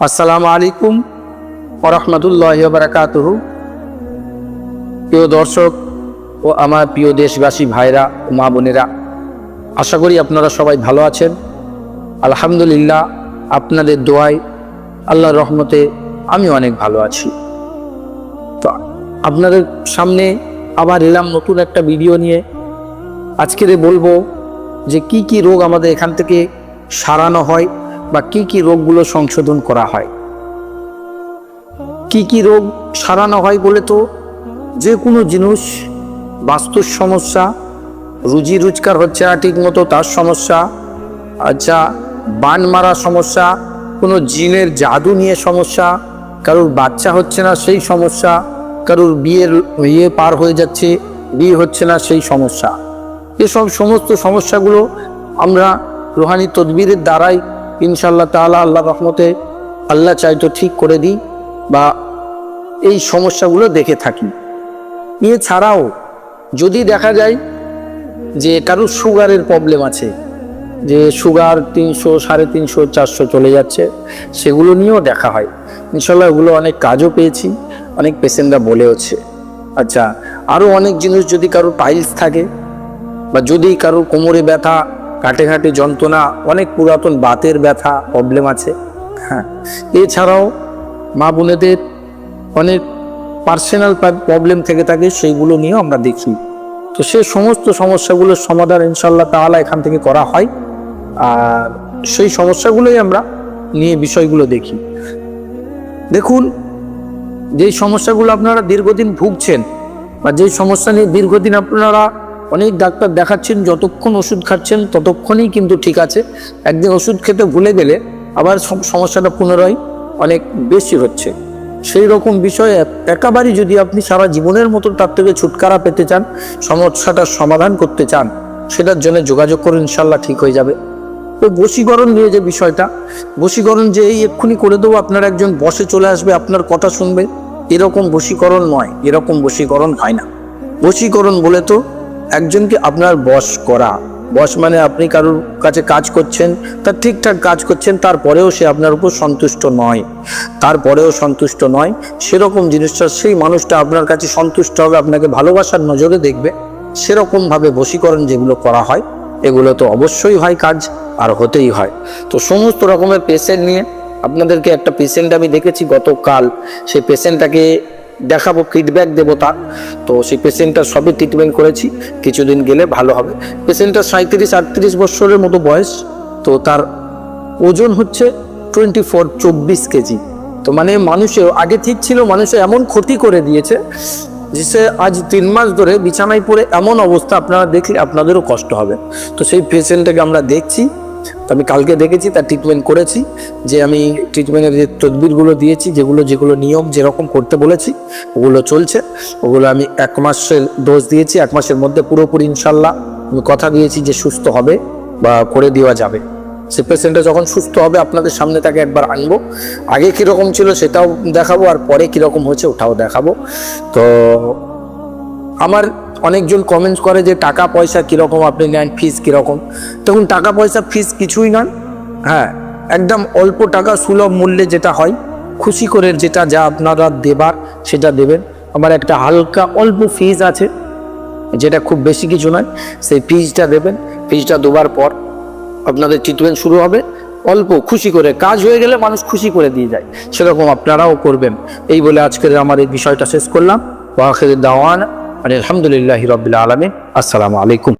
আসসালামু আলাইকুম ওয়া রাহমাতুল্লাহি ওয়া বারাকাতুহু। প্রিয় দর্শক ও আমার প্রিয় দেশবাসী ভাইরা ও মা বোনেরা, আশা করি আপনারা সবাই ভালো আছেন। আলহামদুলিল্লাহ, আপনাদের দোয়ায় আল্লাহর রহমতে আমি অনেক ভালো আছি। তো আপনাদের সামনে আবার এলাম নতুন একটা ভিডিও নিয়ে। আজকে বলবো যে কি কি রোগ আমাদের এখান থেকে সারানো হয় বা কি কি রোগগুলো সংশোধন করা হয়। কি কি রোগ সারানো হয় বলে তো যে কোনো জিনিস, বাস্তুর সমস্যা, রুজি রোজগার হচ্ছে না ঠিক মতো তার সমস্যা, আচ্ছা বান মারা সমস্যা, কোনো জিনের জাদু নিয়ে সমস্যা, কারোর বাচ্চা হচ্ছে না সেই সমস্যা, কারোর বিয়ে পার হয়ে যাচ্ছে, বিয়ে হচ্ছে না সেই সমস্যা, এসব সমস্ত সমস্যাগুলো আমরা রুহানি তদবিরের দ্বারাই ইনশাআল্লাহ তাআলা আল্লাহ রহমতে আল্লাহ চাইতো ঠিক করে দিই বা এই সমস্যাগুলো দেখে থাকি। এছাড়াও যদি দেখা যায় যে কারোর সুগারের প্রবলেম আছে, যে সুগার 300, 350, 400 চলে যাচ্ছে, সেগুলো নিয়েও দেখা হয়। ইনশাআল্লাহ ওগুলো অনেক কাজও পেয়েছি, অনেক পেশেন্টরা বলেওছে। আচ্ছা, আরও অনেক জিনিস, যদি কারোর পাইলস থাকে বা যদি কারোর কোমরে ব্যথা, কাটে ঘাটে যন্ত্রণা, অনেক পুরাতন বাতের ব্যথা প্রবলেম আছে, হ্যাঁ, এছাড়াও মা বোনেদের অনেক পার্সোনাল প্রবলেম থেকে থাকে, সেইগুলো নিয়েও আমরা দেখি। তো সে সমস্ত সমস্যাগুলোর সমাধান ইনশাআল্লাহ তাআলা এখান থেকে করা হয়, আর সেই সমস্যাগুলোই আমরা নিয়ে বিষয়গুলো দেখি। দেখুন, যেই সমস্যাগুলো আপনারা দীর্ঘদিন ভুগছেন বা যেই সমস্যা নিয়ে দীর্ঘদিন আপনারা অনেক ডাক্তার দেখাচ্ছেন, যতক্ষণ ওষুধ খাচ্ছেন ততক্ষণই কিন্তু ঠিক আছে। একদিন ওষুধ খেতে ভুলে গেলে আবার সমস্যাটা পুনরায় অনেক বেশি হচ্ছে। সেই রকম বিষয়ে একেবারেই যদি আপনি সারা জীবনের মতো তার থেকে ছুটকারা পেতে চান, সমস্যাটার সমাধান করতে চান, সেটার জন্য যোগাযোগ করুন, ইনশাল্লাহ ঠিক হয়ে যাবে। তো বশীকরণ নিয়ে যে বিষয়টা, বশীকরণ যে এই এক্ষুনি করে দেবো, আপনার একজন বসে চলে আসবে, আপনার কথা শুনবে, এরকম বশীকরণ নয়, এরকম বশীকরণ হয় না। বশীকরণ বলে তো একজনকে আপনার বশ করা। বশ মানে আপনি কারোর কাছে কাজ করছেন, তার ঠিকঠাক কাজ করছেন, তারপরেও সে আপনার উপর সন্তুষ্ট নয়, সেরকম জিনিসটা, সেই মানুষটা আপনার কাছে সন্তুষ্ট হবে, আপনাকে ভালোবাসার নজরে দেখবে, সেরকমভাবে বশীকরণ যেগুলো করা হয়, এগুলো তো অবশ্যই হয় কাজ, আর হতেই হয়। তো সমস্ত রকমের পেশেন্ট নিয়ে আপনাদেরকে একটা পেশেন্ট আমি দেখেছি গতকাল, সেই পেশেন্টটাকে দেখাবো, ফিডব্যাক দেবো তার। তো সেই পেশেন্টটার সবই ট্রিটমেন্ট করেছি, কিছুদিন গেলে ভালো হবে। পেশেন্টটার 37-38 বছরের মতো বয়স, তো তার ওজন হচ্ছে 24 কেজি। তো মানে মানুষের আগে ঠিক ছিল, মানুষের এমন ক্ষতি করে দিয়েছে যে সে আজ 3 মাস ধরে বিছানায় পড়ে এমন অবস্থা, আপনারা দেখলে আপনাদেরও কষ্ট হবে। তো সেই পেশেন্টটাকে আমরা দেখছি, আমি কালকে দেখেছি, তার ট্রিটমেন্ট করেছি। যে আমি ট্রিটমেন্টের যে তদবিরগুলো দিয়েছি, যেগুলো নিয়ম যেরকম করতে বলেছি, ওগুলো চলছে। ওগুলো আমি 1 মাসের ডোজ দিয়েছি, 1 মাসের মধ্যে পুরোপুরি ইনশাল্লাহ আমি কথা দিয়েছি যে সুস্থ হবে বা করে দেওয়া যাবে। সে পেশেন্টটা যখন সুস্থ হবে আপনাদের সামনে তাকে একবার আনবো, আগে কীরকম ছিল সেটাও দেখাবো, আর পরে কীরকম হয়েছে ওটাও দেখাবো। তো আমার অনেকজন কমেন্টস করে যে টাকা পয়সা কীরকম আপনি নেন, ফিস কীরকম। তখন টাকা পয়সা ফিস কিছুই নয়, হ্যাঁ, একদম অল্প টাকা, সুলভ মূল্যে যেটা হয়, খুশি করে যেটা যা আপনারা দেবার সেটা দেবেন। আমার একটা হালকা অল্প ফিস আছে, যেটা খুব বেশি কিছু নয়, সেই ফিসটা দেবেন। ফিসটা দেওয়ার পর আপনাদের ট্রিটমেন্ট শুরু হবে। অল্প খুশি করে, কাজ হয়ে গেলে মানুষ খুশি করে দিয়ে যায়, সেরকম আপনারাও করবেন। এই বলে আজকের আমার এই বিষয়টা শেষ করলাম। ওয়া আখিরু দাওয়ানা আলহামদুলিল্লাহি রাব্বিল আলামিন। আসসালামু আলাইকুম।